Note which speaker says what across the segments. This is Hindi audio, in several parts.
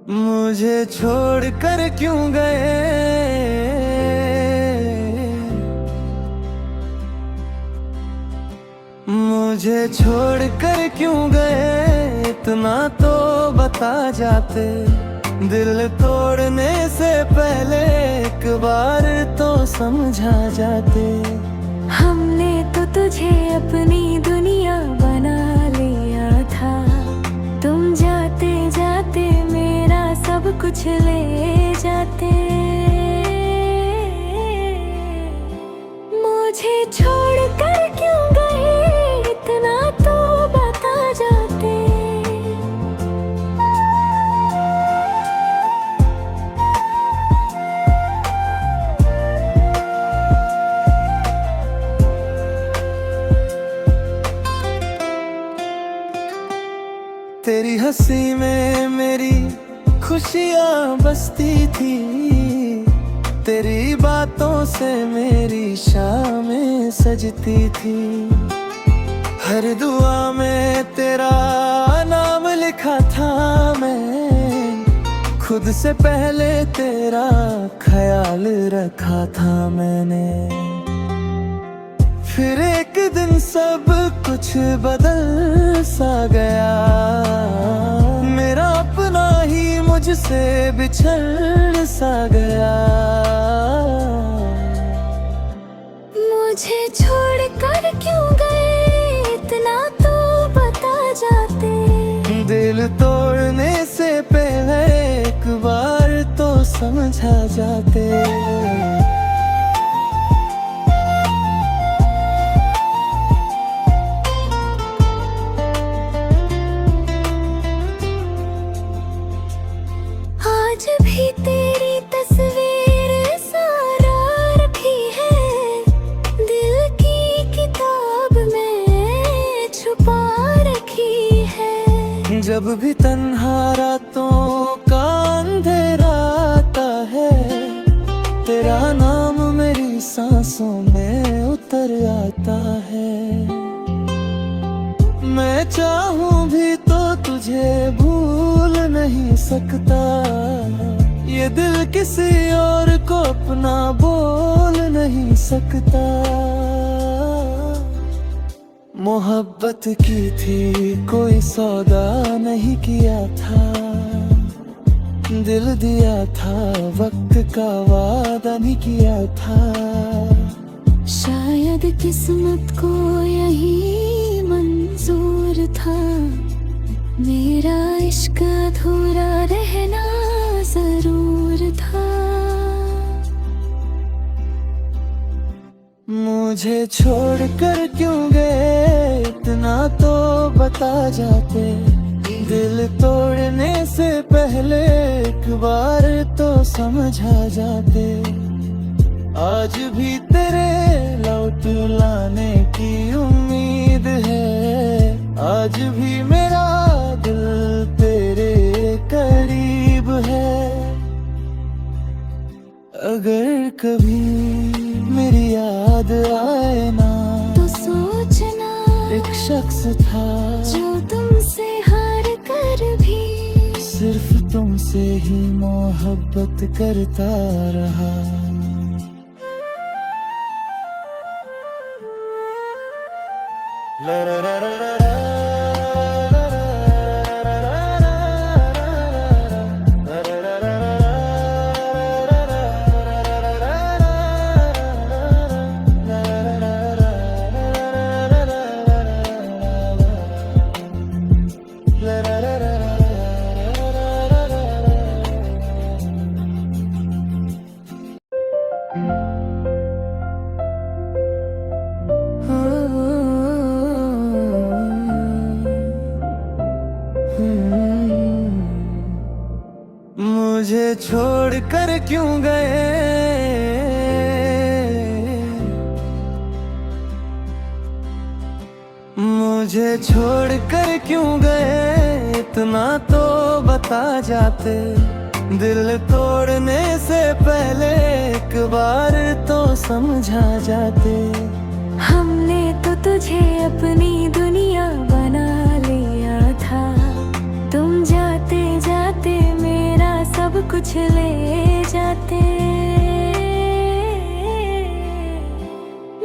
Speaker 1: मुझे छोड़ कर क्यों गए, मुझे छोड़ कर क्यों गए, इतना तो बता जाते। दिल तोड़ने से पहले एक बार तो समझा जाते।
Speaker 2: हमने तो तुझे अपनी दुनिया बना लिया था, तुम जाते जाते मेरा सब कुछ ले जाते। मुझे छोड़ कर क्यों गए, इतना तो बता जाते।
Speaker 1: तेरी हंसी में मेरी खुशियाँ बसती थी, तेरी बातों से मेरी शामें सजती थी। हर दुआ में तेरा नाम लिखा था मैं, खुद से पहले तेरा ख्याल रखा था मैंने। फिर एक दिन सब कुछ बदल सा गया, मेरा अपना ही मुझसे बिछड़ सा गया।
Speaker 2: मुझे छोड़ कर क्यों गए, इतना तो बता जाते।
Speaker 1: दिल तोड़ने से पहले एक बार तो समझा जाते।
Speaker 2: आज भी तेरी तस्वीर सारा रखी है, दिल की किताब में छुपा रखी है।
Speaker 1: जब भी तन्हा रातों का अंधेरा आता है, तेरा नाम मेरी सांसों में उतर आता है। मैं चाहूं भी तो तुझे भूल नहीं सकता, ये दिल किसी और को अपना बोल नहीं सकता। मोहब्बत की थी कोई सौदा नहीं किया था, दिल दिया था वक्त का वादा नहीं किया था।
Speaker 2: शायद किस्मत को यही मंजूर था, मेरा इश्क अधूरा रहना जरूर था।
Speaker 1: मुझे छोड़ कर क्यों गए, इतना तो बता जाते। दिल तोड़ने से पहले एक बार तो समझा जाते। आज भी तेरे लौट लाने की उम्मीद है, आज भी मेरा दिल तेरे करीब है। अगर कभी मेरी याद आए ना,
Speaker 2: तो सोचना
Speaker 1: एक शख्स था
Speaker 2: जो तुमसे हार कर भी
Speaker 1: सिर्फ तुमसे ही मोहब्बत करता रहा। ला ला ला ला ला। मुझे छोड़ कर क्यों गए, मुझे छोड़ कर क्यों गए, इतना तो बता जाते। दिल तोड़ने से पहले एक बार तो समझा जाते।
Speaker 2: हमने तो तुझे अपनी दुनिया बना लिया था, तुम जाते जाते मेरा सब कुछ ले जाते।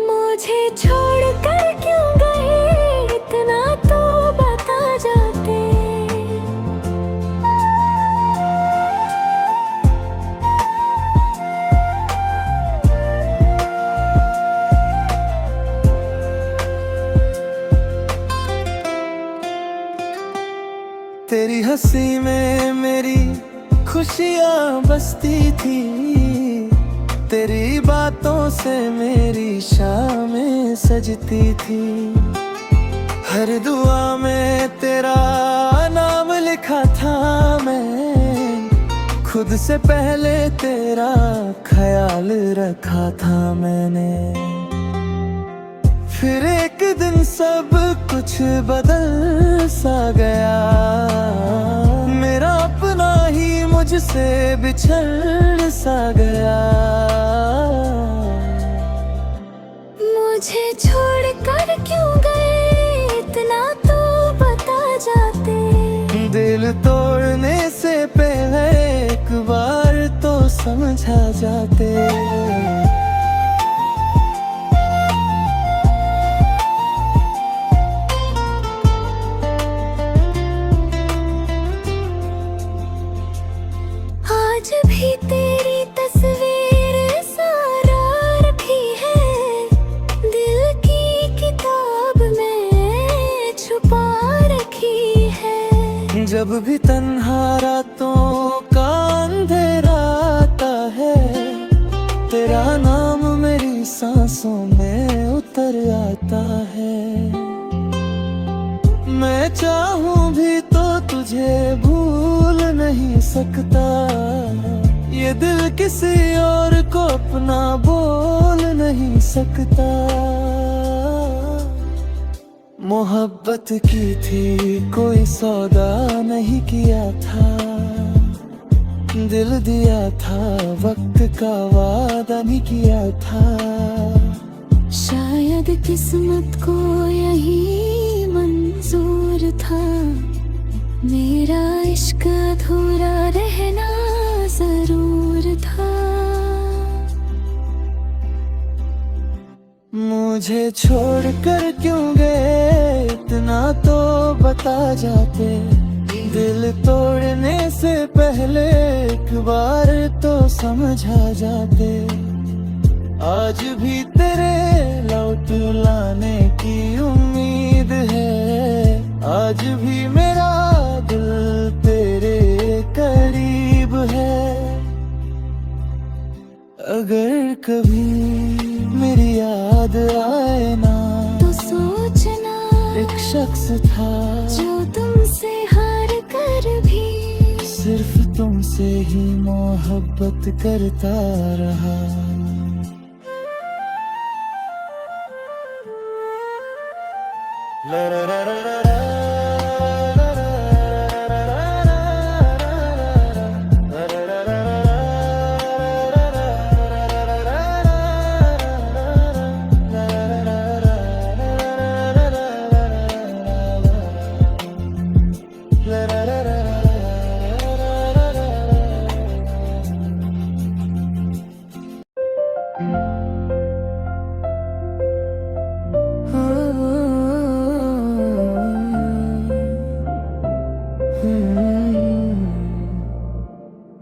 Speaker 2: मुझे छोड़ कर क्यों गए इतना तो बता जाते।
Speaker 1: तेरी हंसी में मेरी खुशियाँ बसती थी, तेरी बातों से मेरी शामें सजती थी। हर दुआ में तेरा नाम लिखा था मैं, खुद से पहले तेरा ख्याल रखा था मैंने। फिर एक दिन सब कुछ बदल सा गया, मेरा अपना ही मुझसे बिछड़ सा गया।
Speaker 2: मुझे छोड़ कर क्यों गए इतना तो बता जाते।
Speaker 1: दिल तोड़ने से पहले एक बार तो समझा जाते।
Speaker 2: आज भी तेरी तस्वीर सारा रखी है, दिल की किताब में छुपा रखी है।
Speaker 1: जब भी तन्हा रातों का अंधेरा आता है, तेरा नाम मेरी सांसों में उतर आता है। मैं चाहूं भी तो तुझे भूल नहीं सकता, ये दिल किसी और को अपना बोल नहीं सकता। मोहब्बत की थी कोई सौदा नहीं किया था, दिल दिया था वक्त का वादा नहीं किया था।
Speaker 2: शायद किस्मत को यही मंजूर था, मेरा इश्क अधूरा रहना जरूर था।
Speaker 1: मुझे छोड़ कर क्यों गए इतना तो बता जाते। दिल तोड़ने से पहले एक बार तो समझा जाते। आज भी तेरे लौट लाने की उम्मीद है, आज भी मेरा दिल तेरे करीब है। अगर कभी मेरी याद आए ना
Speaker 2: तो सोचना
Speaker 1: एक शख्स था
Speaker 2: जो तुमसे हार कर भी
Speaker 1: सिर्फ तुमसे ही मोहब्बत करता रहा। La la la la la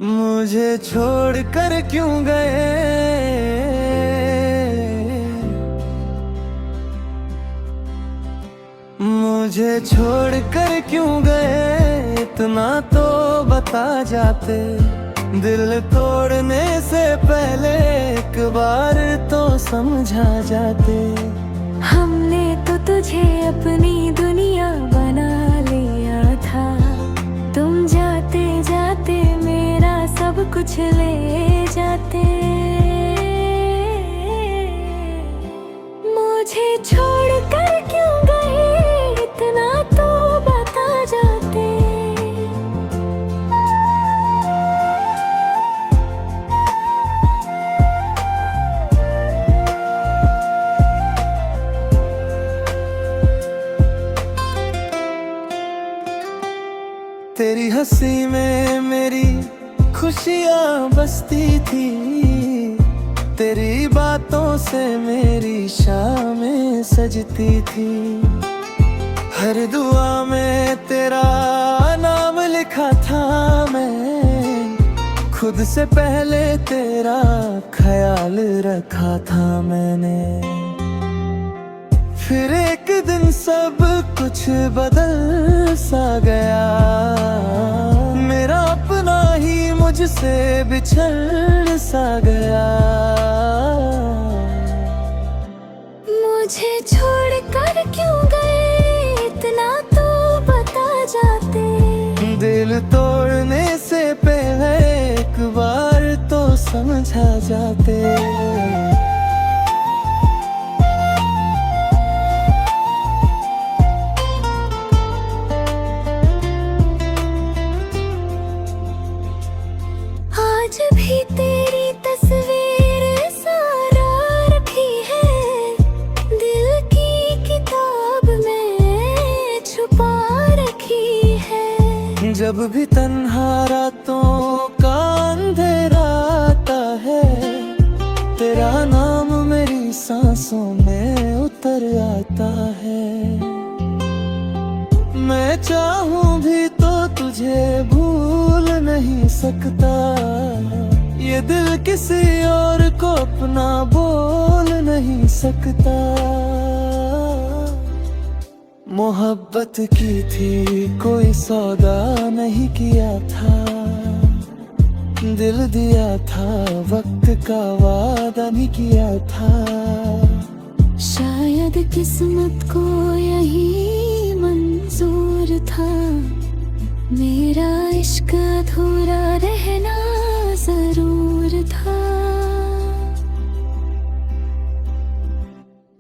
Speaker 1: मुझे छोड़ कर क्यों गए, मुझे छोड़ कर क्यों गए इतना तो बता जाते। दिल तोड़ने से पहले एक बार तो समझा जाते।
Speaker 2: हमने तो तुझे अपनी दुनिया बना लिया था, तुम जाते जाते मेरा सब कुछ ले जाते। मुझे छोड़ कर क्यों गए इतना तो बता जाते।
Speaker 1: हंसी में मेरी खुशियाँ बसती थी, तेरी बातों से मेरी शामें सजती थी। हर दुआ में तेरा नाम लिखा था मैं, खुद से पहले तेरा ख्याल रखा था मैंने। फिर एक दिन सब कुछ बदल सा गया, मेरा अपना ही मुझसे बिछड़ सा गया।
Speaker 2: मुझे छोड़ कर क्यों गए इतना तो बता जाते।
Speaker 1: दिल तोड़ने से पहले एक बार तो समझा जाते।
Speaker 2: आज भी तेरी तस्वीर सारा रखी है, दिल की किताब में छुपा रखी है।
Speaker 1: जब भी तन्हा रातों का अंधेरा आता है, तेरा नाम मेरी सांसों में उतर आता है। मैं चाहूं भी तो तुझे भूल नहीं सकता, ये दिल किसी और को अपना बोल नहीं सकता। मोहब्बत की थी कोई सौदा नहीं किया था, दिल दिया था वक्त का वादा नहीं किया था।
Speaker 2: शायद किस्मत को यही मंजूर था, मेरा इश्क अधूरा रहना जरूर था।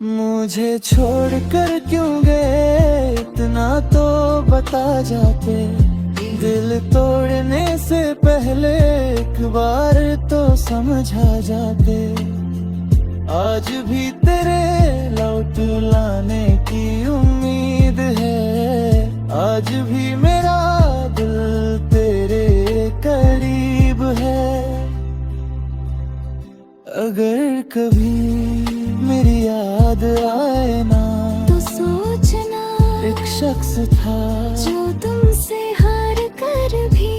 Speaker 1: मुझे छोड़ कर क्यों गए इतना तो बता जाते। दिल तोड़ने से पहले एक बार तो समझा जाते। आज भी तेरे लौट लाने की उम्मीद है, आज भी मेरा दिल तेरे करीब है। अगर कभी मेरी याद आए ना
Speaker 2: तो सोचना
Speaker 1: एक शख्स था
Speaker 2: जो तुमसे हार कर भी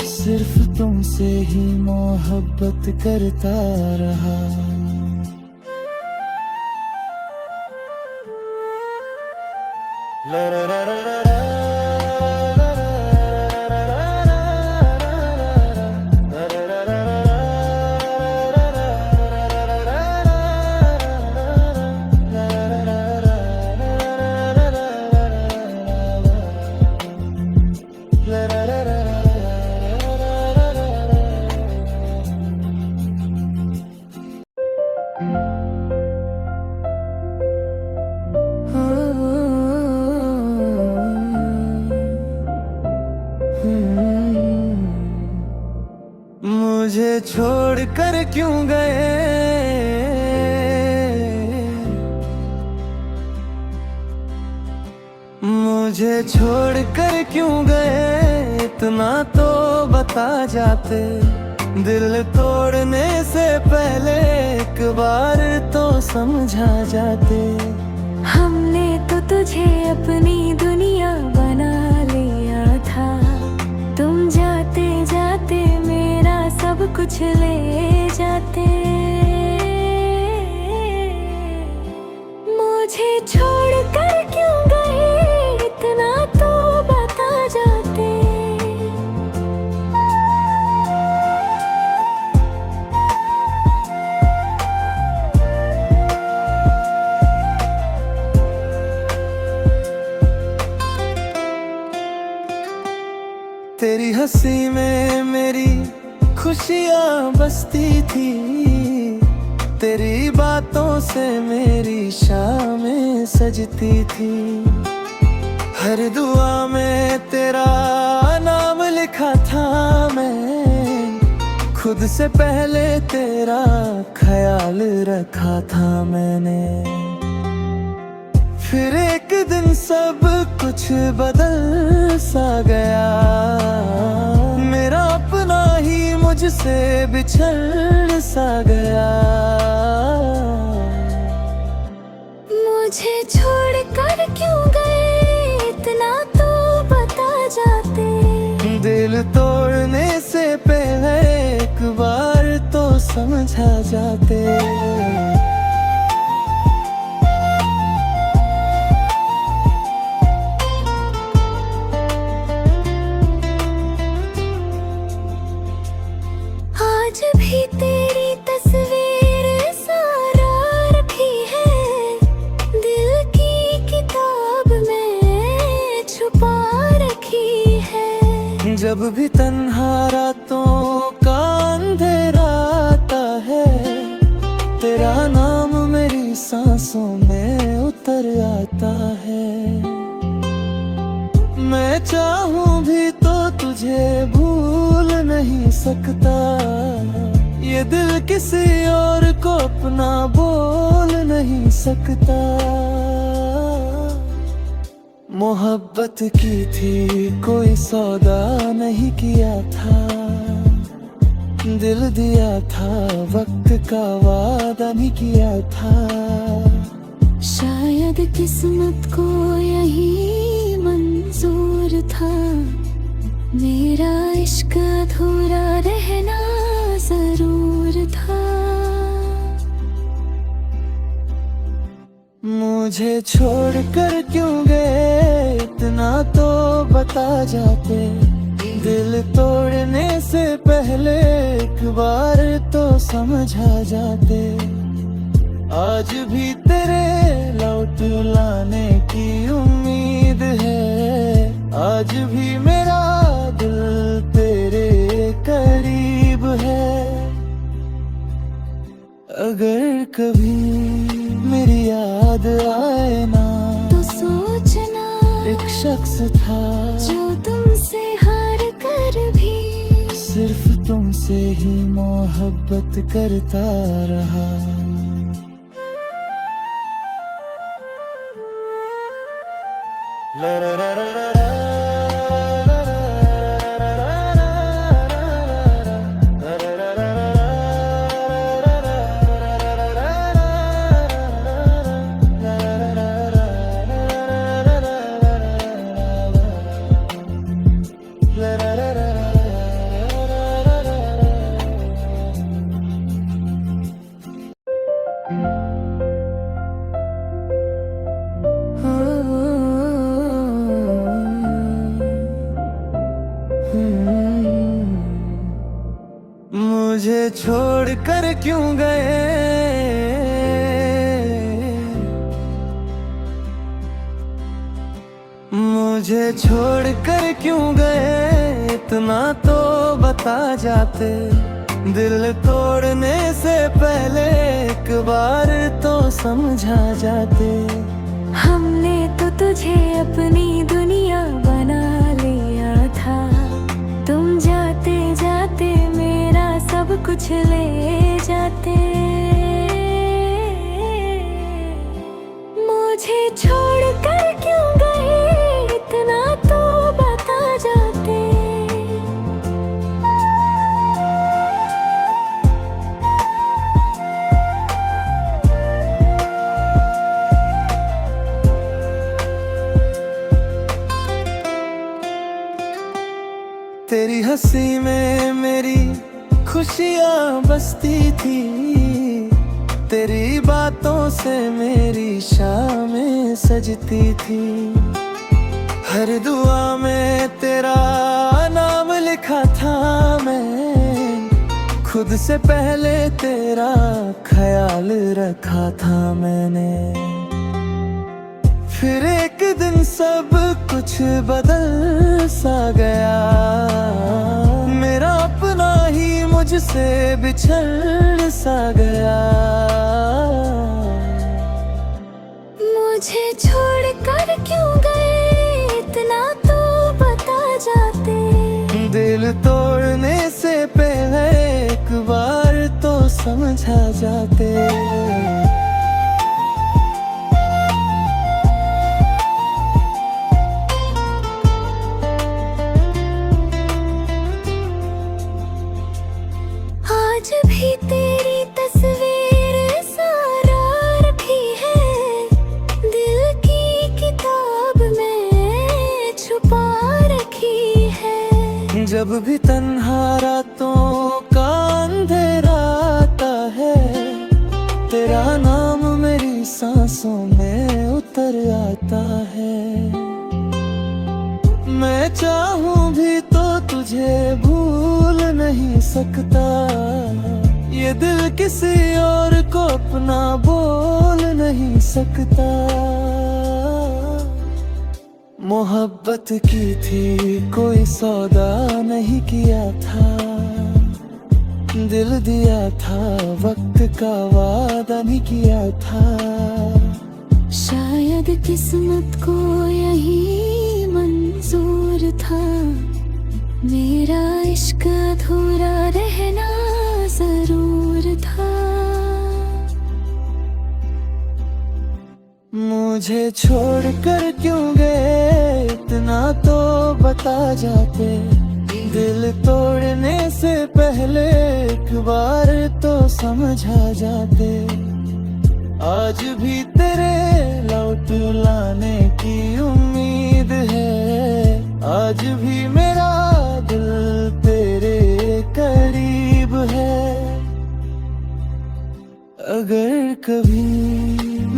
Speaker 1: सिर्फ तुमसे ही मोहब्बत करता रहा। ला ला ला ला ला। मुझे छोड़ कर क्यों गए, मुझे छोड़ कर क्यों गए इतना तो बता जाते। दिल तोड़ने से पहले एक बार तो समझा जाते।
Speaker 2: हमने तो तुझे अपनी दुनिया बना लिया था, तुम जाते जाते मेरा सब कुछ ले जाते। मुझे छोड़ कर क्यों गए इतना तो बता जाते।
Speaker 1: तेरी हंसी में मेरी खुशियाँ बसती थी, तेरी बातों से मेरी शामें सजती थी। हर दुआ में तेरा नाम लिखा था मैं, खुद से पहले तेरा ख्याल रखा था मैंने। फिर एक दिन सब कुछ बदल सा गया, मेरा अपना ही मुझसे बिछड़ सा गया।
Speaker 2: मुझे छोड़ कर क्यों गए इतना तो बता जाते।
Speaker 1: दिल तोड़ने से पहले एक बार तो समझा जाते।
Speaker 2: आज भी तेरी तस्वीर सारा रखी है, दिल की किताब में छुपा रखी है।
Speaker 1: जब भी तन्हा रातों का अंधेरा आता है, तेरा नाम मेरी सांसों में उतर आता है। मैं चाहूं भी तो तुझे भूल नहीं सकता, ये दिल किसी और को अपना बोल नहीं सकता। मोहब्बत की थी कोई सौदा नहीं किया था, दिल दिया था वक्त का वादा नहीं किया था।
Speaker 2: शायद किस्मत को यही मंजूर था, मेरा इश्क अधूरा रहना जरूर था।
Speaker 1: मुझे छोड़ कर क्यों गए इतना तो बता जाते। दिल तोड़ने से पहले एक बार तो समझा जाते। आज भी तेरे लौट लाने की उम्मीद है, आज भी मेरा दिल तेरे करीब है। अगर कभी मेरी याद आए ना
Speaker 2: तो सोचना
Speaker 1: एक शख्स था
Speaker 2: जो तुमसे हार कर भी
Speaker 1: सिर्फ तुमसे ही मोहब्बत करता रहा। ला ला ला ला ला। मुझे छोड़ कर क्यों गए, मुझे छोड़ कर क्यों गए इतना तो बता जाते। दिल तोड़ने से पहले एक बार तो समझा जाते।
Speaker 2: हमने तो तुझे अपनी दुनिया बना लिया था, तुम जाते जाते मेरा सब कुछ ले जाते। मुझे छोड़ कर क्यों गए इतना तो बता जाते।
Speaker 1: तेरी हंसी में मेरी खुशियाँ बसती थी, तेरी बातों से मेरी शामें सजती थी। हर दुआ में तेरा नाम लिखा था मैं, खुद से पहले तेरा ख्याल रखा था मैंने। फिर एक दिन सब कुछ बदल सा गया, मेरा अपना ही मुझसे बिछड़ सा गया।
Speaker 2: मुझे छोड़ कर क्यों गए इतना तो बता जाते।
Speaker 1: दिल तोड़ने से पहले एक बार तो समझा जाते।
Speaker 2: भी तेरी तस्वीर सारा रखी है, दिल की किताब में छुपा रखी है।
Speaker 1: जब भी तन्हा रातों का अंधेरा आता है, तेरा नाम मेरी सांसों में उतर आता है। मैं चाहूं भी तो तुझे भूल नहीं सकता, ये दिल किसी और को अपना बोल नहीं सकता। मोहब्बत की थी कोई सौदा नहीं किया था, दिल दिया था वक्त का वादा नहीं किया था।
Speaker 2: शायद किस्मत को यही मंजूर था, मेरा इश्क अधूरा रहना जरूर था।
Speaker 1: मुझे छोड़कर क्यों गए इतना तो बता जाते, दिल तोड़ने से पहले एक बार तो समझा जाते। आज भी तेरे लौट लाने की उम्मीद है, आज भी मेरा दिल तेरे करीब है। अगर कभी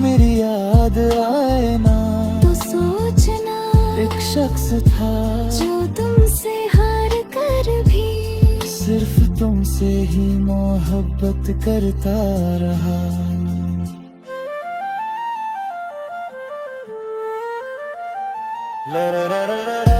Speaker 1: मेरी याद आए ना
Speaker 2: तो सोचना
Speaker 1: एक शख्स था
Speaker 2: जो तुमसे हार कर भी
Speaker 1: सिर्फ तुमसे ही मोहब्बत करता रहा। ला ला ला ला ला।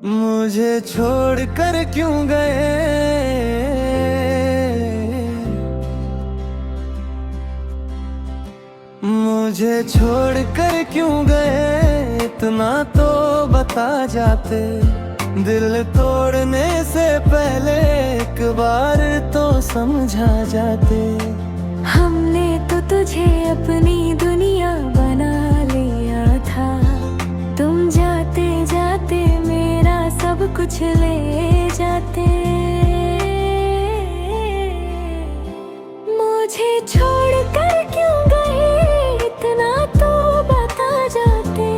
Speaker 1: मुझे छोड़कर क्यों गए, मुझे छोड़कर क्यों गए इतना तो बता जाते। दिल तोड़ने से पहले एक बार तो समझा जाते।
Speaker 2: हमने तो तुझे अपनी दुनिया बना लिया था, तुम जाते जाते मेरा सब कुछ ले जाते। मुझे छोड़कर क्यों गए इतना तो बता जाते।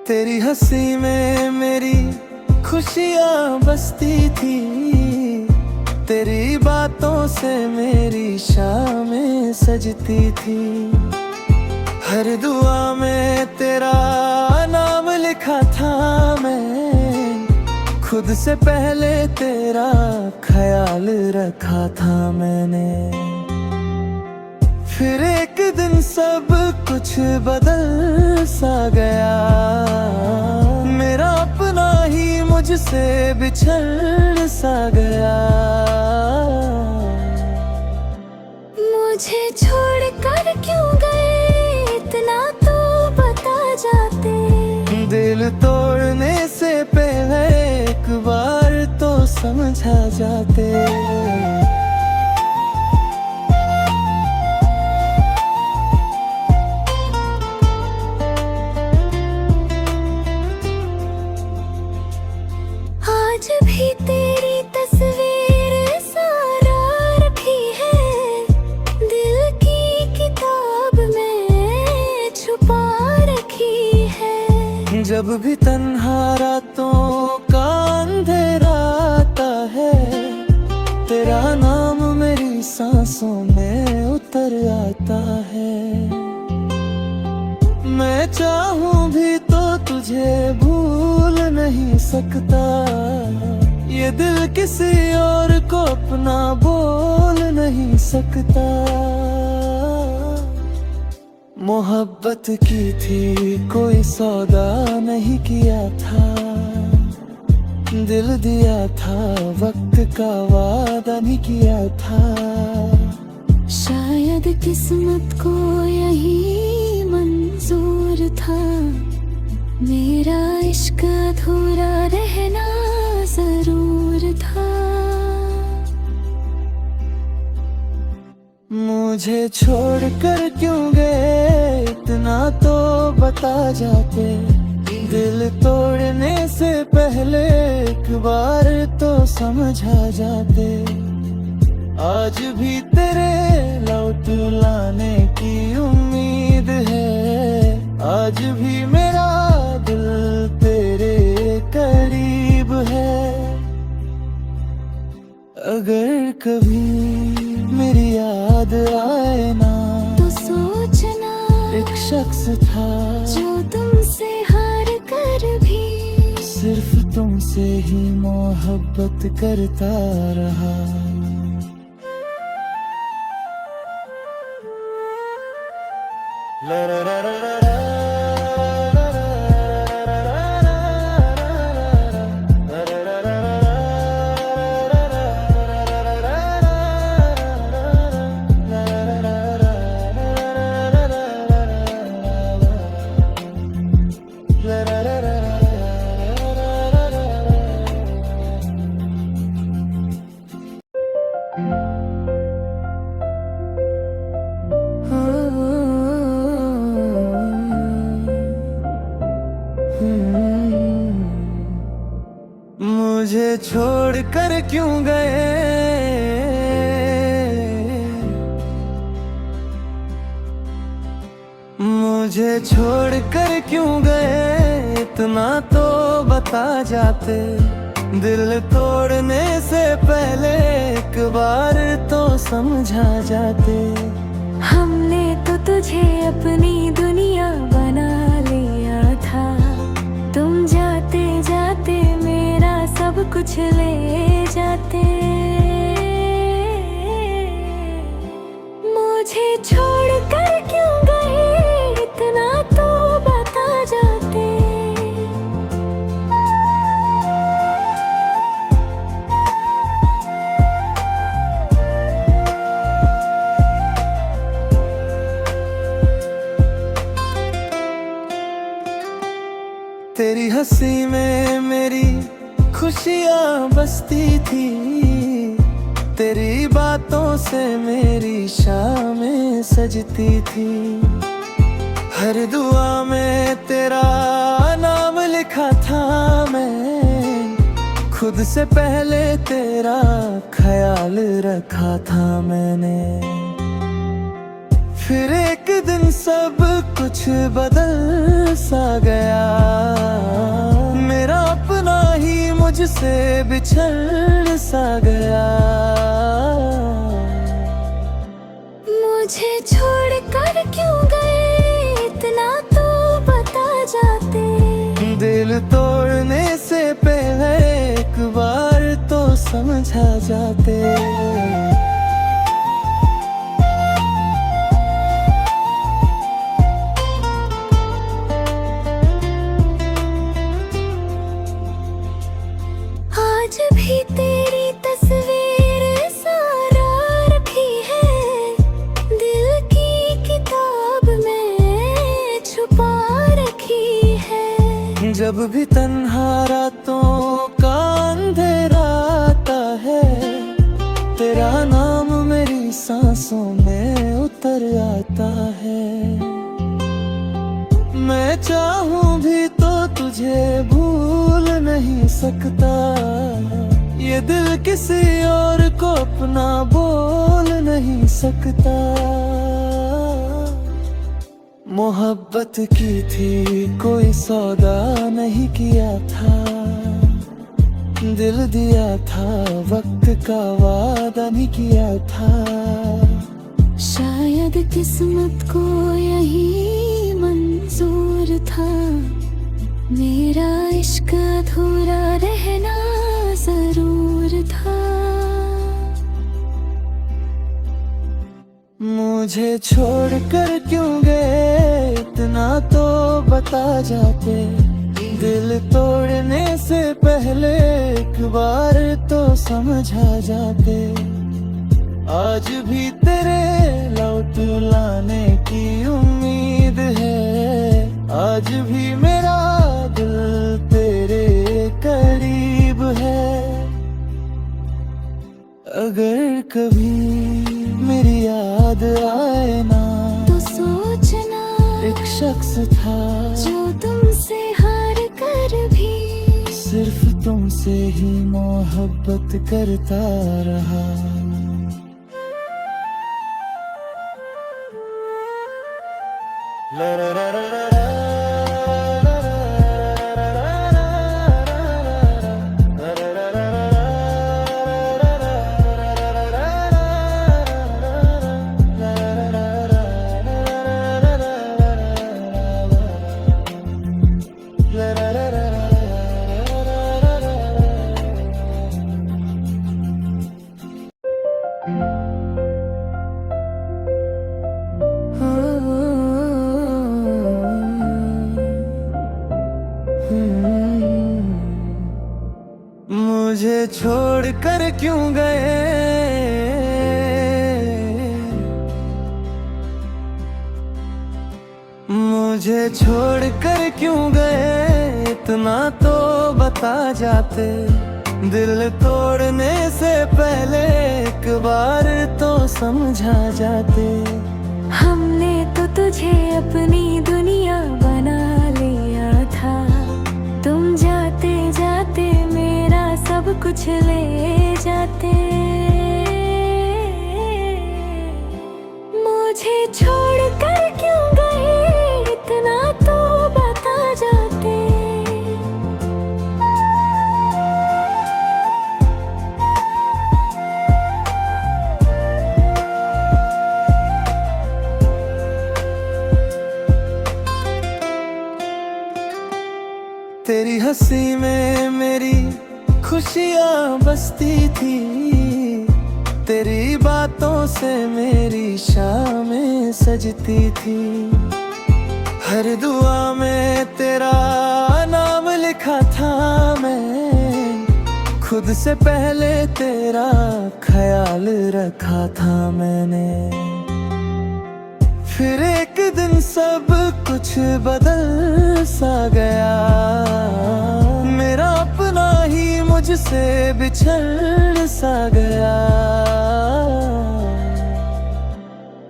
Speaker 1: तेरी हंसी में मेरी खुशियाँ बसती थी, तेरी बातों से मेरी शामें सजती थी। हर दुआ में तेरा नाम लिखा था मैं, खुद से पहले तेरा ख्याल रखा था मैंने। फिर एक दिन सब कुछ बदल सा गया, मेरा अपना ही मुझसे बिछड़ सा गया।
Speaker 2: मुझे छोड़कर क्यों गए इतना तो बता जाते।
Speaker 1: दिल तोड़ने से पहले एक बार तो समझा जाते।
Speaker 2: आज भी तेरी तस्वीर सारा रखी है, दिल की किताब में छुपा रखी है।
Speaker 1: जब भी तन्हा रातों का अंधेरा आता है, तेरा नाम मेरी सांसों में उतर आता है। मैं चाहूं भी तो तुझे भूल नहीं सकता, ये दिल किसी और को अपना बोल नहीं सकता। मोहब्बत की थी कोई सौदा नहीं किया था, दिल दिया था वक्त का वादा नहीं किया था।
Speaker 2: शायद किस्मत को यही मंजूर था, मेरा इश्क अधूरा रहना जरूर था।
Speaker 1: मुझे छोड़कर क्यों गए इतना तो बता जाते, दिल तोड़ने से पहले एक बार तो समझा जाते। आज भी तेरे लौट लाने की उम्मीद है, आज भी मेरा दिल तेरे करीब है। अगर कभी मेरी याद आए ना
Speaker 2: तो सोचना
Speaker 1: एक शख्स था
Speaker 2: जो तुमसे हार कर भी
Speaker 1: सिर्फ तुमसे ही मोहब्बत करता रहा। ला ला ला ला ला ला। मुझे छोड़कर क्यों गए, मुझे छोड़कर क्यों गए इतना तो बता जाते। दिल तोड़ने से पहले एक बार तो समझा जाते।
Speaker 2: हमने तो तुझे अपनी दुनिया बना लिया था, तुम जाते जाते मेरा सब कुछ ले जाते। मुझे छोड़कर क्यों गए इतना तो बता जाते।
Speaker 1: तेरी हंसी में मेरी खुशियाँ बसती थी, तेरी बातों से मेरी शामें सजती थी। हर दुआ में तेरा नाम लिखा था मैं, खुद से पहले तेरा ख्याल रखा था मैंने। फिर एक दिन सब कुछ बदल सा गया, मेरा अपना ही मुझसे बिछड़ सा गया।
Speaker 2: मुझे छोड़कर क्यों गए इतना तो बता जाते।
Speaker 1: दिल तोड़ने से पहले एक बार तो समझा जाते।
Speaker 2: आज भी तेरी तस्वीर सारा रखी है, दिल की किताब में छुपा रखी है।
Speaker 1: जब भी तन्हा रातों का अंधेरा आता है, तेरा नाम मेरी सांसों में उतर आता है। मैं चाहूं भी तो तुझे भूल नहीं सकता, ये दिल किसी और को अपना बोल नहीं सकता। मोहब्बत की थी कोई सौदा नहीं किया था, दिल दिया था वक्त का वादा नहीं किया था।
Speaker 2: शायद किस्मत को यही मंजूर था, मेरा इश्क अधूरा रहना जरूर था।
Speaker 1: मुझे छोड़कर क्यों गए इतना तो बता जाते, दिल तोड़ने से पहले एक बार तो समझा जाते। आज भी तेरे लौट लाने की उम्मीद है, आज भी मेरा दिल तेरे करीब है। अगर कभी मेरी याद आए ना
Speaker 2: तो सोचना
Speaker 1: एक शख्स था
Speaker 2: जो तुमसे हार कर भी
Speaker 1: सिर्फ तुमसे ही मोहब्बत करता रहा। ला ला ला ला ला ला। मुझे छोड़कर क्यों गए, मुझे छोड़कर क्यों गए इतना तो बता जाते। दिल तोड़ने से पहले एक बार तो समझा जाते।
Speaker 2: हमने तो तुझे अपनी दुनिया बना लिया था, तुम जाते जाते मेरा सब कुछ ले जाते। मुझे छोड़कर क्यों गए इतना तो बता जाते।
Speaker 1: तेरी हंसी में मेरी खुशियाँ बसती थी, तेरी बातों से मेरी शामें सजती थी। हर दुआ में तेरा नाम लिखा था मैं, खुद से पहले तेरा ख्याल रखा था मैंने। फिर एक दिन सब कुछ बदल सा गया, मेरा अपना ही मुझसे बिछड़ सा गया।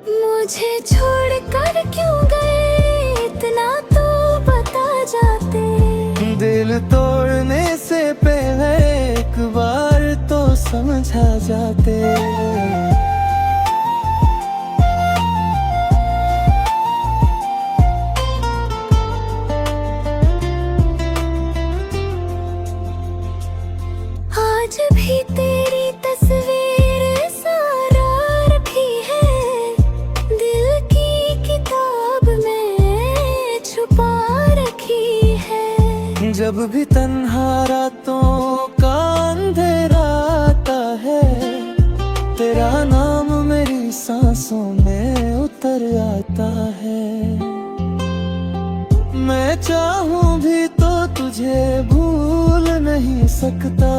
Speaker 2: मुझे छोड़कर क्यों गए इतना तो बता जाते।
Speaker 1: दिल तोड़ने से पहले एक बार तो समझा जाते।
Speaker 2: आज भी तेरी तस्वीर सारा रखी है, दिल की किताब में छुपा रखी है।
Speaker 1: जब भी तन्हा रातों का अंधेरा आता है, तेरा नाम मेरी सांसों में उतर आता है। मैं चाहूं भी तो तुझे भूल नहीं सकता,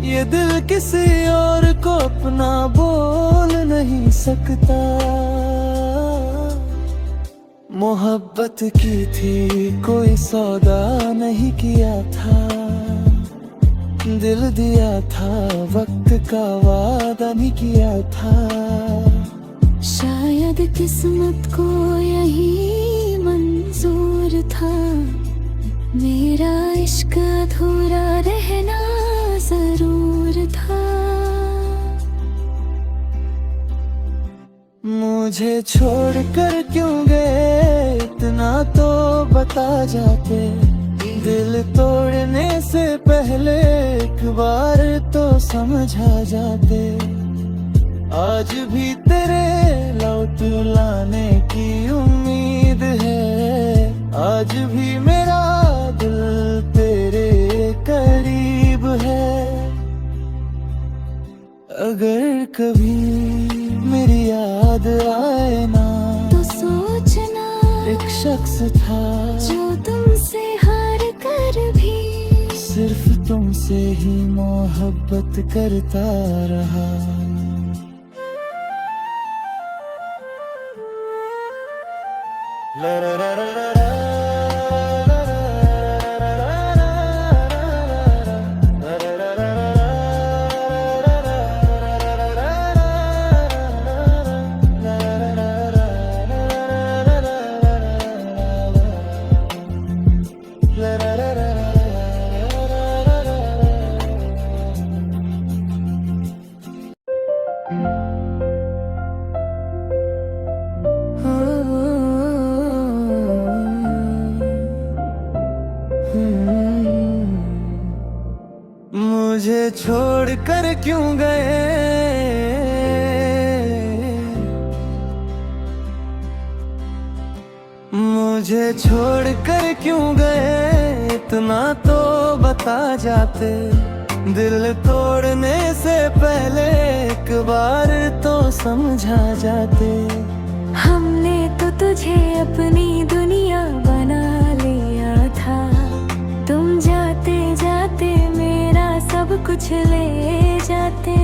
Speaker 1: ये दिल किसी और को अपना बोल नहीं सकता। मोहब्बत की थी कोई सौदा नहीं किया था, दिल दिया था वक्त का वादा नहीं किया था।
Speaker 2: शायद किस्मत को यही मंजूर था, मेरा इश्क अधूरा रहना जरूर था।
Speaker 1: मुझे छोड़कर क्यों गए इतना तो बता जाते। दिल तोड़ने से पहले एक बार तो समझा जाते। आज भी तेरे लौट लाने की उम्मीद है, आज भी मेरा दिल तेरे करीब है। अगर कभी मेरी याद आए ना
Speaker 2: तो सोचना
Speaker 1: एक शख्स था
Speaker 2: जो तुमसे हार कर भी
Speaker 1: सिर्फ तुमसे ही मोहब्बत करता रहा। ला ला ला ला ला ला। मुझे छोड़ कर क्यों गए, मुझे छोड़ कर क्यों गए, इतना तो बता जाते। दिल तोड़ने से पहले एक बार तो समझा जाते।
Speaker 2: हमने तो तुझे अपनी दुनिया बना लिया था, तुम जाते जाते मेरा सब कुछ ले जाते।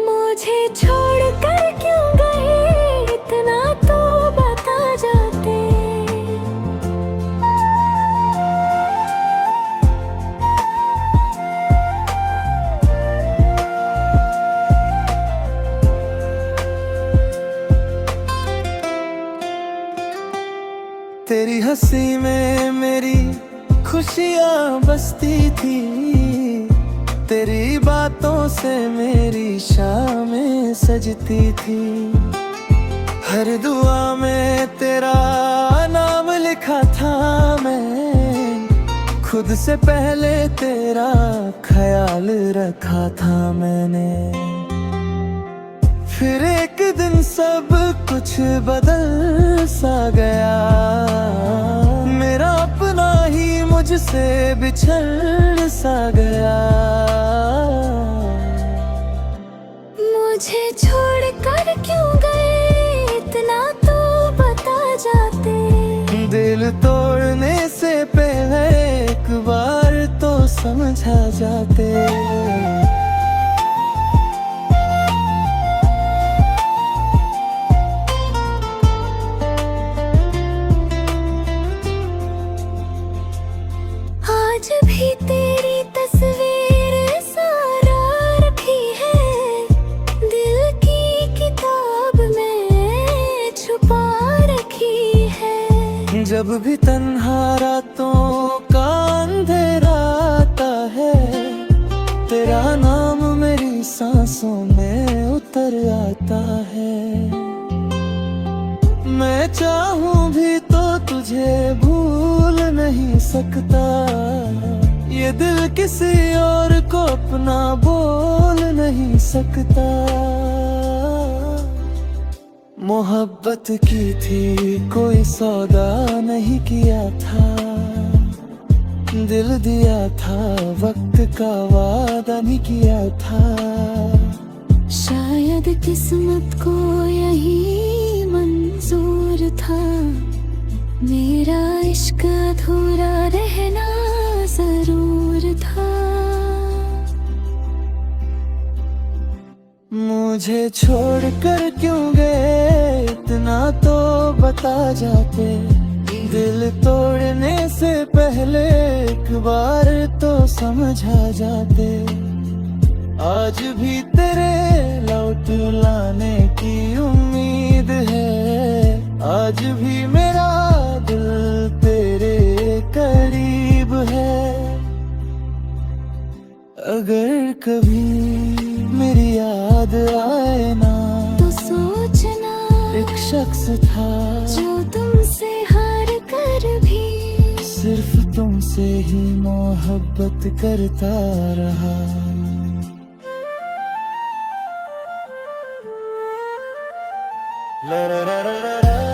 Speaker 2: मुझे छोड़ कर क्यों गए, इतना तो बता जाते।
Speaker 1: तेरी हंसी में मेरी खुशियाँ बसती थी, तेरी बातों से मेरी शामें सजती थी। हर दुआ में तेरा नाम लिखा था मैं, खुद से पहले तेरा ख्याल रखा था मैंने। फिर एक दिन सब कुछ बदल सा गया, मेरा अपना ही मुझसे बिछड़ सा गया।
Speaker 2: मुझे छोड़ कर क्यों गए, इतना तो बता जाते।
Speaker 1: दिल तोड़ने से पहले एक बार तो समझा जाते।
Speaker 2: आज भी तेरी तस्वीर सारा रखी है, दिल की किताब में छुपा रखी है।
Speaker 1: जब भी तन्हा रातों का अंधेरा आता है, तेरा नाम मेरी सांसों में उतर आता है। मैं चाहूं भी तो तुझे भूल नहीं सकता, ये दिल किसी और को अपना बोल नहीं सकता। मोहब्बत की थी कोई सौदा नहीं किया था, दिल दिया था वक्त का वादा नहीं किया था।
Speaker 2: शायद किस्मत को यही मंजूर था, मेरा इश्क अधूरा रहना जरूर था।
Speaker 1: मुझे छोड़ कर क्यों गए, इतना तो बता जाते। दिल तोड़ने से पहले एक बार तो समझा जाते। आज भी तेरे लौट लाने की उम्मीद है, आज भी मेरा दिल तेरे करीब है। अगर कभी मेरी याद आए ना
Speaker 2: तो सोचना
Speaker 1: एक शख्स था
Speaker 2: जो तुमसे हार कर भी
Speaker 1: सिर्फ तुमसे ही मोहब्बत करता रहा। ला ला ला ला ला।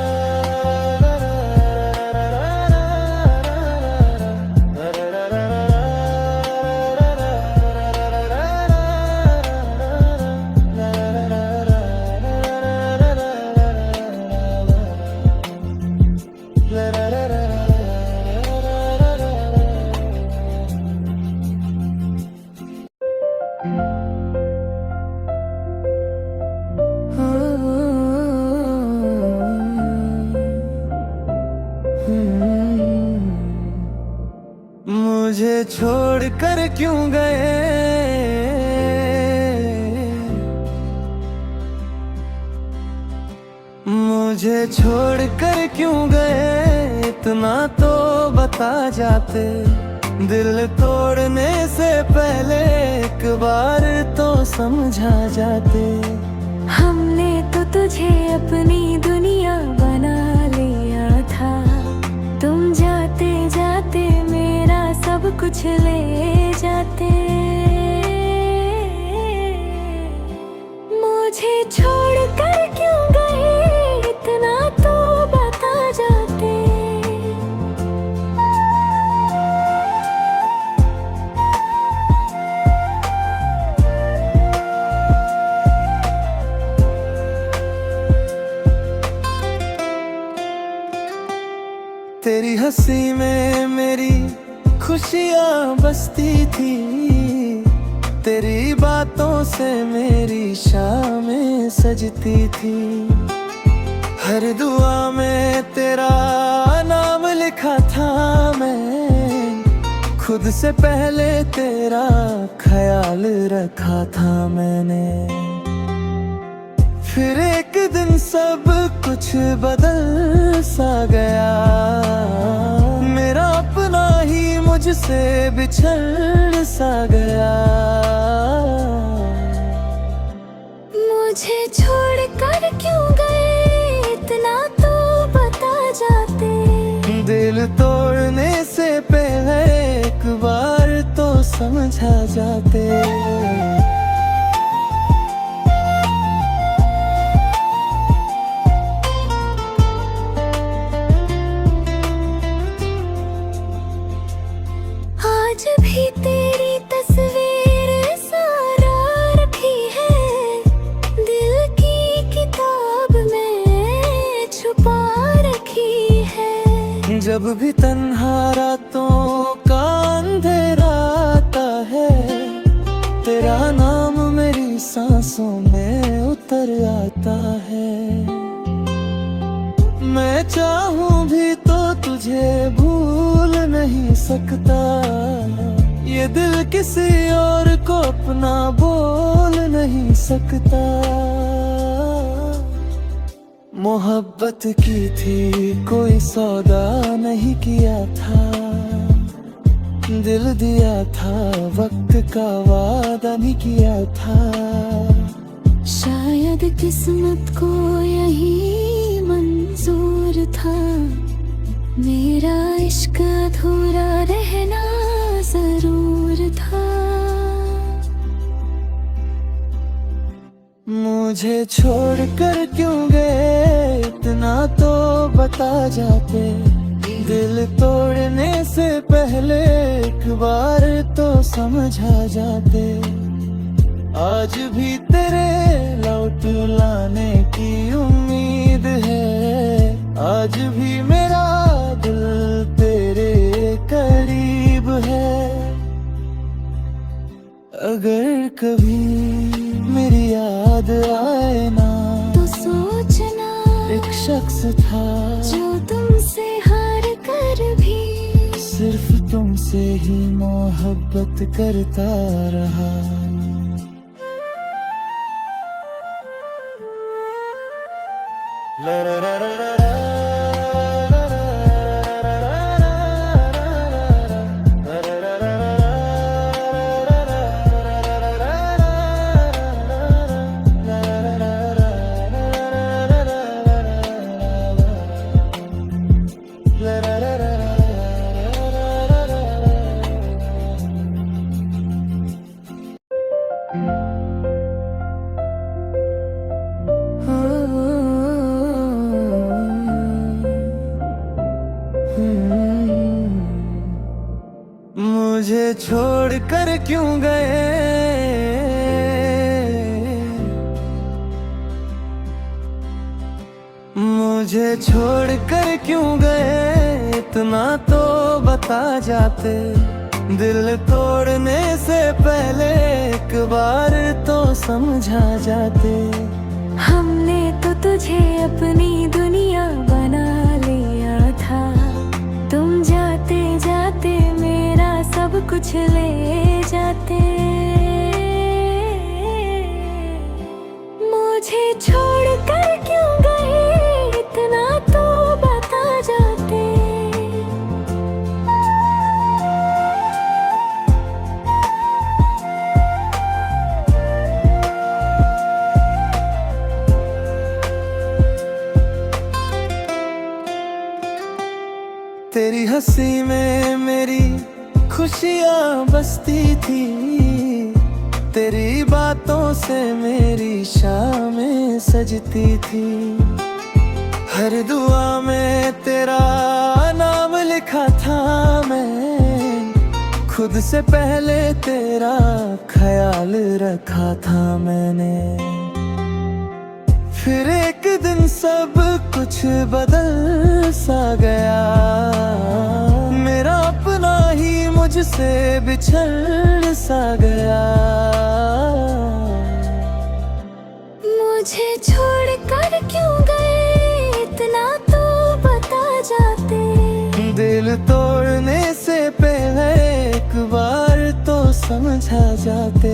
Speaker 1: मुझे छोड़ कर क्यों गए, मुझे छोड़ कर क्यों गए, इतना तो बता जाते। दिल तोड़ने से पहले एक बार तो समझा जाते।
Speaker 2: हमने तो तुझे अपनी दुनिया बना लिया था, तुम जाते जाते मेरा सब कुछ ले जाते। मुझे छोड़ कर क्यों गए, इतना तो बता जाते।
Speaker 1: तेरी हंसी में मेरी खुशियाँ बसती थी, तेरी बातों से मेरी शामें सजती थी। हर दुआ में तेरा नाम लिखा था मैं, खुद से पहले तेरा ख्याल रखा था मैंने। फिर एक दिन सब कुछ बदल सा गया, मेरा अपना ही मुझसे बिछड़ सा गया।
Speaker 2: मुझे छोड़ कर क्यों गए, इतना तो बता जाते।
Speaker 1: दिल तोड़ने से पहले एक बार तो समझा जाते।
Speaker 2: आज भी तेरी तस्वीर सारा रखी है, दिल की किताब में छुपा रखी है।
Speaker 1: जब भी तन्हा रातों का अंधेरा आता है, तेरा नाम मेरी सांसों में उतर आता है। मैं चाहूं भी तो तुझे भूल नहीं सकता, ये दिल किसी और को अपना बोल नहीं सकता। मोहब्बत की थी कोई सौदा नहीं किया था, दिल दिया था वक्त का वादा नहीं किया था।
Speaker 2: शायद किस्मत को यही मंजूर था, मेरा इश्क अधूरा रहना जरूर था।
Speaker 1: मुझे छोड़ कर क्यों गए, इतना तो बता जाते। दिल तोड़ने से पहले एक बार तो समझा जाते। आज भी तेरे लौट लाने की उम्मीद है, आज भी मेरा दिल तेरे करीब है। अगर कभी मेरी याद आए ना,
Speaker 2: तो सोचना
Speaker 1: एक शख्स था
Speaker 2: जो तुमसे हार कर भी
Speaker 1: सिर्फ तुमसे ही मोहब्बत करता रहा। ला ला ला ला ला। मुझे छोड़ कर क्यों गए, मुझे छोड़ कर क्यों गए, इतना तो बता जाते। दिल तोड़ने से पहले एक बार तो समझा जाते।
Speaker 2: हमने तो तुझे अपनी दुनिया बना लिया था, तुम जाते जाते मेरा कुछ ले जाते। मुझे छोड़ कर क्यों गए इतना तो बता जाते।
Speaker 1: तेरी हंसी में मेरी खुशियाँ बसती थी, तेरी बातों से मेरी शामें सजती थी। हर दुआ में तेरा नाम लिखा था मैं, खुद से पहले तेरा ख्याल रखा था मैंने। फिर एक दिन सब कुछ बदल सा गया, मेरा अपना ही मुझसे बिछड़ सा गया।
Speaker 2: मुझे छोड़ कर क्यों गए इतना तो बता जाते।
Speaker 1: दिल तोड़ने से पहले एक बार तो समझा जाते।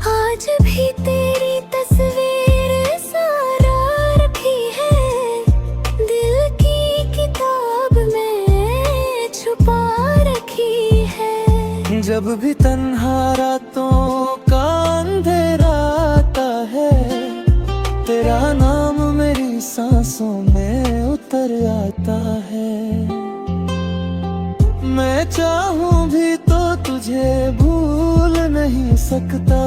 Speaker 2: आज भी तेरी तस्वीर सारा रखी है, दिल की किताब में छुपा रखी है।
Speaker 1: जब भी तन्हा रातों का अंधेरा आता है, तेरा नाम मेरी सांसों में उतर आता है। मैं चाहूं भी तो तुझे भूल नहीं सकता,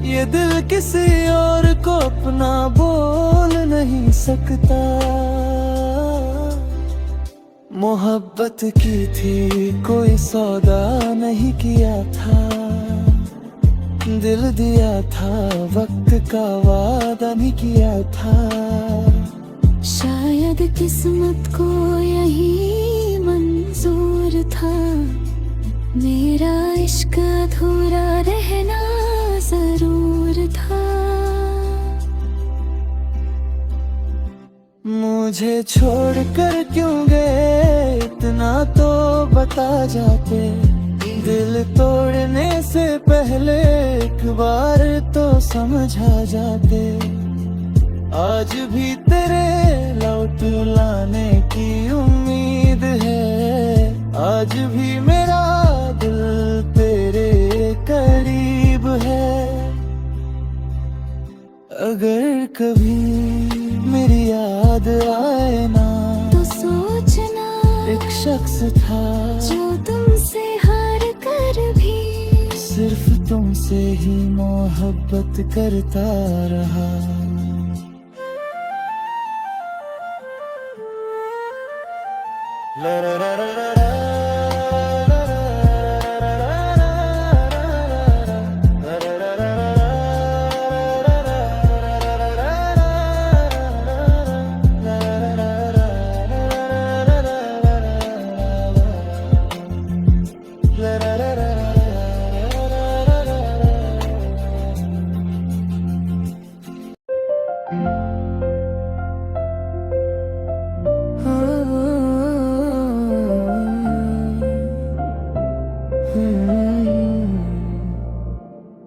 Speaker 1: ये दिल किसी और को अपना बोल नहीं सकता। मोहब्बत की थी कोई सौदा नहीं किया था, दिल दिया था वक्त का वादा नहीं किया था।
Speaker 2: शायद किस्मत को यही मंजूर था, मेरा इश्क अधूरा रहना जरूर था।
Speaker 1: मुझे छोड़ कर क्यों गए इतना तो बता जाते। दिल तोड़ने से पहले एक बार तो समझा जाते। आज भी तेरे लौट लाने की उम्मीद है, आज भी मेरा दिल तेरे करीब है। अगर कभी मेरी याद आए ना
Speaker 2: तो सोचना
Speaker 1: एक शख्स था
Speaker 2: जो तुमसे हार कर भी
Speaker 1: सिर्फ तुमसे ही मोहब्बत करता रहा। ला ला ला ला ला ला।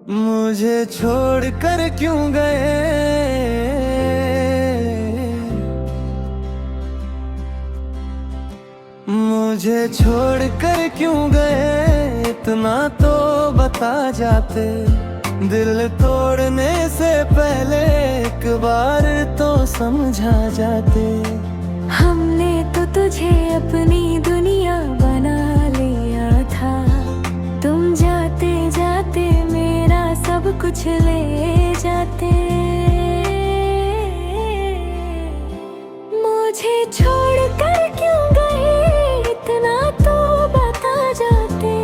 Speaker 1: मुझे छोड़ कर क्यों गए, मुझे छोड़ कर क्यों गए इतना तो बता जाते। दिल तोड़ने से पहले एक बार तो समझा जाते।
Speaker 2: हमने तो तुझे अपनी दुनिया बना लिया था, तुम जाते जाते मेरा सब कुछ ले जाते। मुझे छोड़ कर क्यों गए इतना तो बता जाते।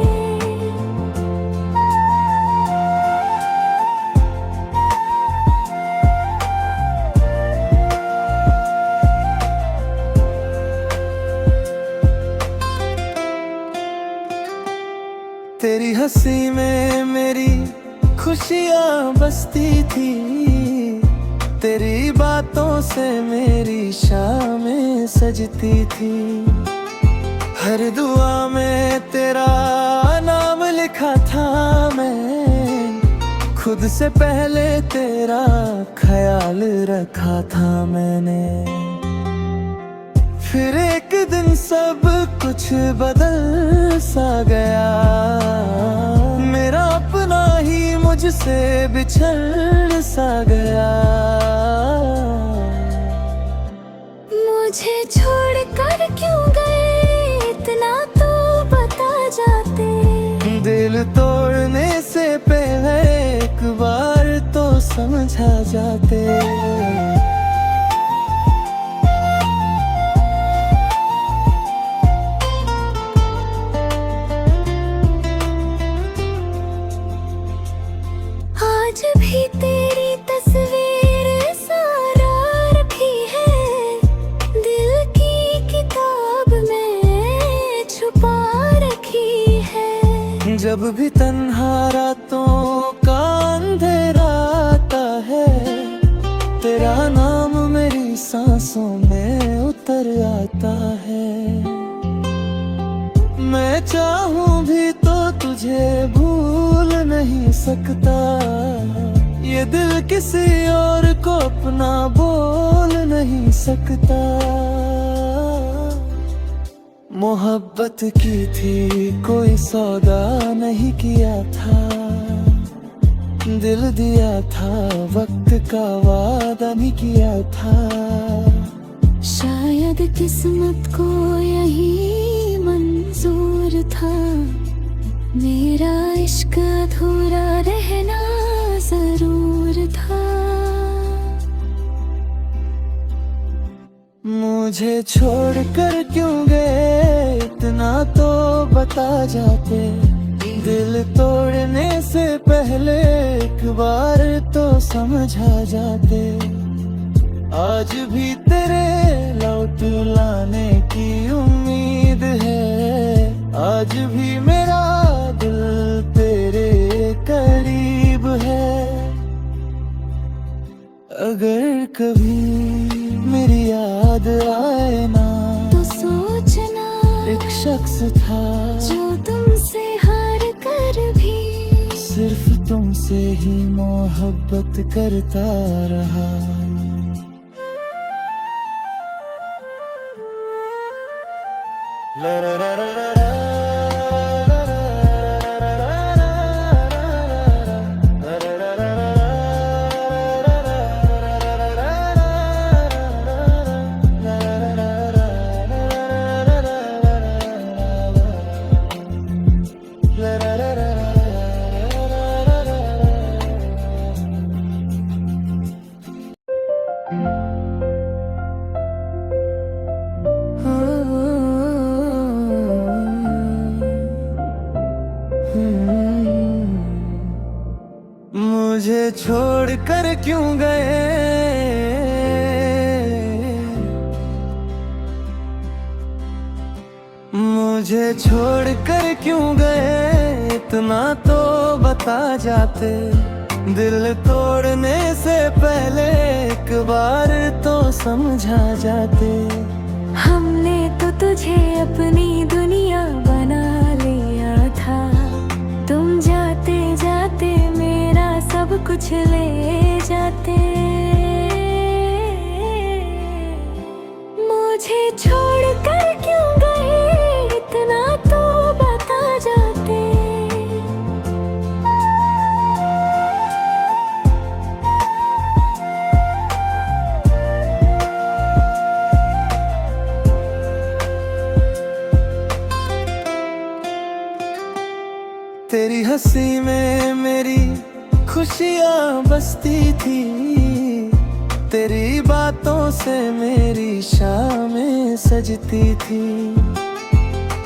Speaker 1: तेरी हंसी में मेरी खुशियाँ बसती थी, तेरी बातों से मेरी शामें सजती थी। हर दुआ में तेरा नाम लिखा था मैं, खुद से पहले तेरा ख्याल रखा था मैंने। फिर एक दिन सब कुछ बदल सा गया, मेरा अपना ही मुझसे बिछड़ सा गया।
Speaker 2: मुझे छोड़कर क्यों गए इतना तो बता जाते।
Speaker 1: दिल तोड़ने से पहले एक बार तो समझा जाते।
Speaker 2: आज भी तेरी तस्वीर सारा रखी है, दिल की किताब में छुपा रखी है।
Speaker 1: जब भी तन्हा रातों का अंधेरा आता है, तेरा नाम मेरी सांसों में उतर आता है। मैं चाहूं भी तो तुझे भूल नहीं सकता, ये दिल किसी और को अपना बोल नहीं सकता। मोहब्बत की थी कोई सौदा नहीं किया था, दिल दिया था वक्त का वादा नहीं किया था।
Speaker 2: शायद किस्मत को यही मंजूर था, मेरा इश्क अधूरा रहना जरूर था।
Speaker 1: मुझे छोड़कर क्यों गए इतना तो बता जाते। दिल तोड़ने से पहले एक बार तो समझा जाते। आज भी तेरे लौट लाने की उम्मीद है, आज भी मेरा दिल तेरे करीब है। अगर कभी मेरी याद आए ना
Speaker 2: तो सोचना
Speaker 1: एक शख्स था
Speaker 2: जो तुमसे हार कर भी
Speaker 1: सिर्फ तुमसे ही मोहब्बत करता रहा। ला ला ला ला ला ला। मुझे छोड़कर क्यों गए, मुझे छोड़कर क्यों गए इतना तो बता जाते। दिल तोड़ने से पहले एक बार तो समझा जाते।
Speaker 2: हमने तो तुझे अपनी दुनिया बना लिया था, तुम जाते जाते मेरा सब कुछ ले जाते। मुझे छोड़कर क्यों गए इतना तो बता जाते।
Speaker 1: तेरी हंसी में मेरी खुशियाँ बसती थी, तेरी बातों से मेरी शामें सजती थी।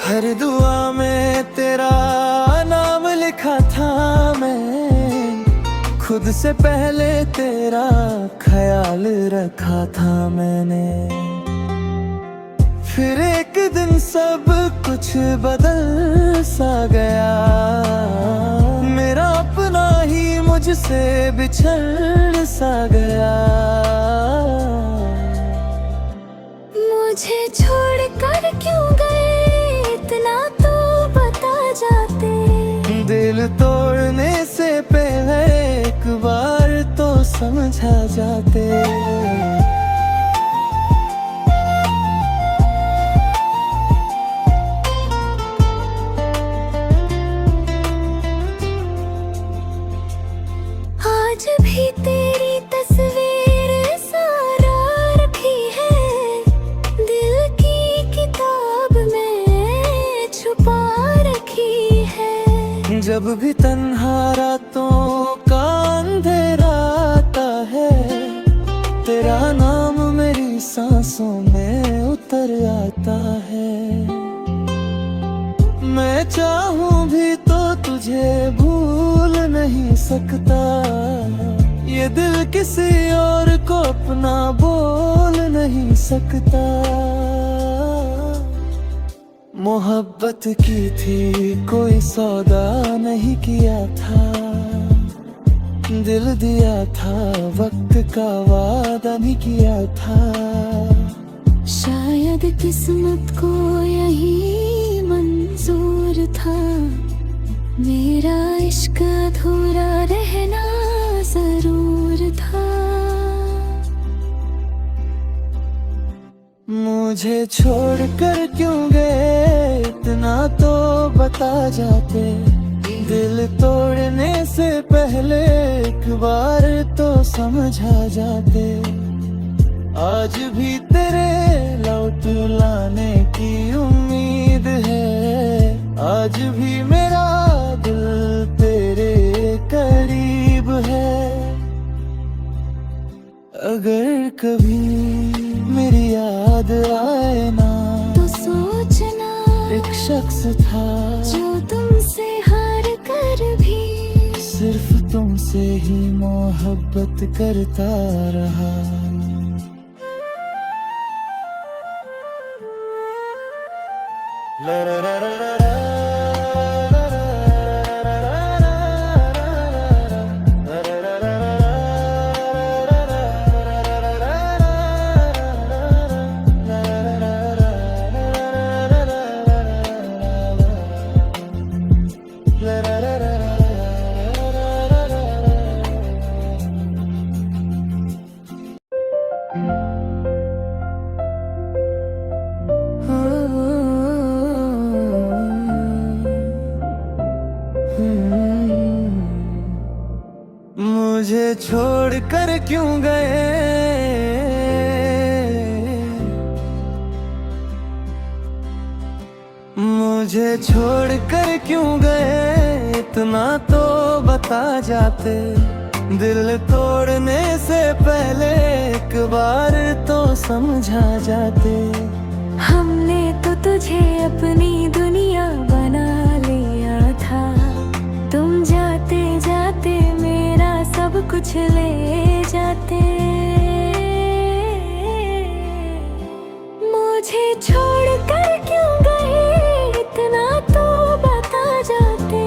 Speaker 1: हर दुआ में तेरा नाम लिखा था मैं, खुद से पहले तेरा ख्याल रखा था मैंने। फिर एक दिन सब कुछ बदल सा गया, मेरा अपना ही मुझसे बिछड़ सा गया।
Speaker 2: मुझे छोड़ कर क्यों गए इतना तो बता जाते।
Speaker 1: दिल तोड़ने से पहले एक बार तो समझा जाते।
Speaker 2: आज भी तेरी तस्वीर सारा रखी है, दिल की किताब में छुपा रखी है।
Speaker 1: जब भी तन्हा रातों का अंधेरा आता है, तेरा नाम मेरी सांसों में उतर आता है। मैं चाहूं भी तो तुझे भूल नहीं सकता, ये दिल किसी और को अपना बोल नहीं सकता। मोहब्बत की थी कोई सौदा नहीं किया था, दिल दिया था वक्त का वादा नहीं किया था।
Speaker 2: शायद किस्मत को यही मंजूर था, मेरा इश्क अधूरा रहना जरूर था।
Speaker 1: मुझे छोड़ कर क्यों गए इतना तो बता जाते। दिल तोड़ने से पहले एक बार तो समझा जाते। आज भी तेरे लौट लाने की उम्मीद है, आज भी मेरा दिल तेरे करीब है। अगर कभी मेरी याद आए ना
Speaker 2: तो सोचना
Speaker 1: एक शख्स था
Speaker 2: जो तुमसे हार कर भी
Speaker 1: सिर्फ तुमसे ही मोहब्बत करता रहा। ला ला ला ला ला ला। मुझे छोड़ कर क्यों गए, मुझे छोड़ कर क्यों गए इतना तो बता जाते। दिल तोड़ने से पहले एक बार तो समझा जाते।
Speaker 2: हमने तो तुझे अपनी दुनिया बना लिया था, तुम जाते जाते मेरा सब कुछ ले जाते। मुझे छोड़ कर क्यों गए इतना तो बता जाते।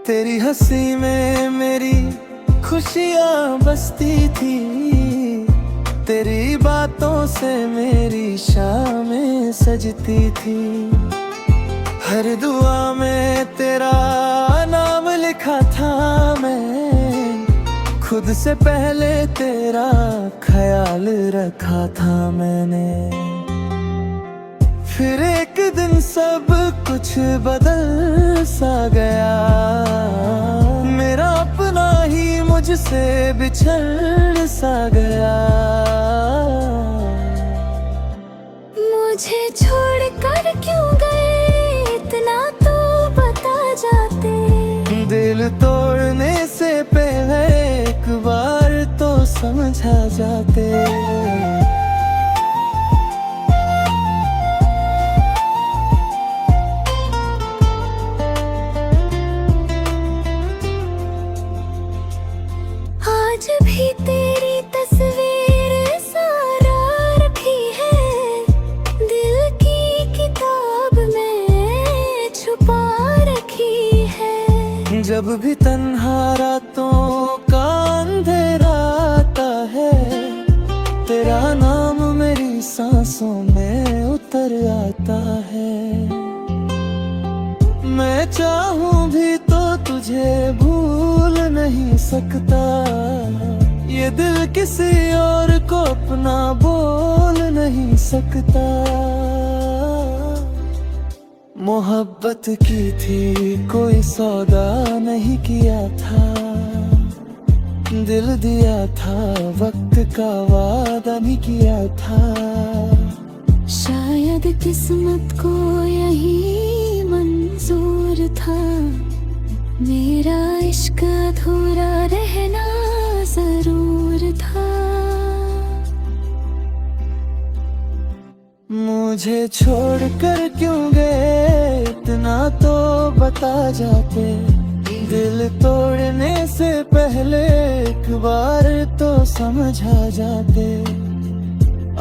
Speaker 1: तेरी हंसी में मेरी खुशियाँ बसती थी, तेरी बातों से मेरी शामें सजती थी। हर दुआ में तेरा नाम लिखा था मैं, खुद से पहले तेरा ख्याल रखा था मैंने। फिर एक दिन सब कुछ बदल सा गया, मेरा अपना ही मुझसे बिछड़ सा गया।
Speaker 2: मुझे छोड़ कर क्यों गए इतना तो बता जाते।
Speaker 1: दिल तोड़ने से पहले एक बार तो समझा जाते।
Speaker 2: आज भी तेरी तस्वीर सारा रखी है, दिल की किताब में छुपा रखी है।
Speaker 1: जब भी तन्हा रातों का अंधेरा आता है, तेरा नाम मेरी सांसों में उतर आता है। मैं चाहूं भी तो तुझे भूल नहीं सकता, ये दिल किसी और को अपना बोल नहीं सकता। मोहब्बत की थी कोई सौदा नहीं किया था, दिल दिया था वक्त का वादा नहीं किया था।
Speaker 2: शायद किस्मत को यही मंजूर था, मेरा इश्क अधूरा रहना जरूर था।
Speaker 1: मुझे छोड़कर क्यों गए इतना तो बता जाते, दिल तोड़ने से पहले एक बार तो समझा जाते।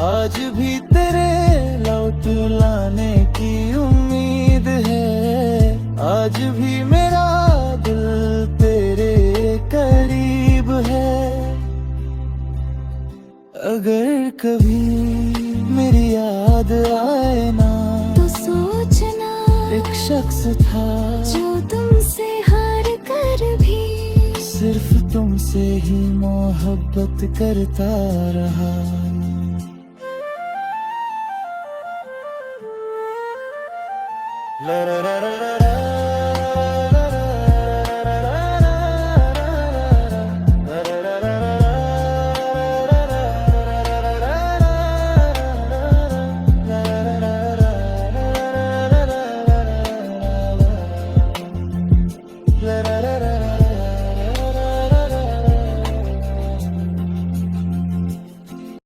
Speaker 1: आज भी तेरे लौट लाने की उम्मीद है, आज भी मेरा दिल तेरे करीब है। अगर कभी मेरी याद आए ना
Speaker 2: तो सोचना
Speaker 1: एक शख्स था
Speaker 2: जो तुमसे हार कर भी
Speaker 1: सिर्फ तुमसे ही मोहब्बत करता रहा। ला ला ला ला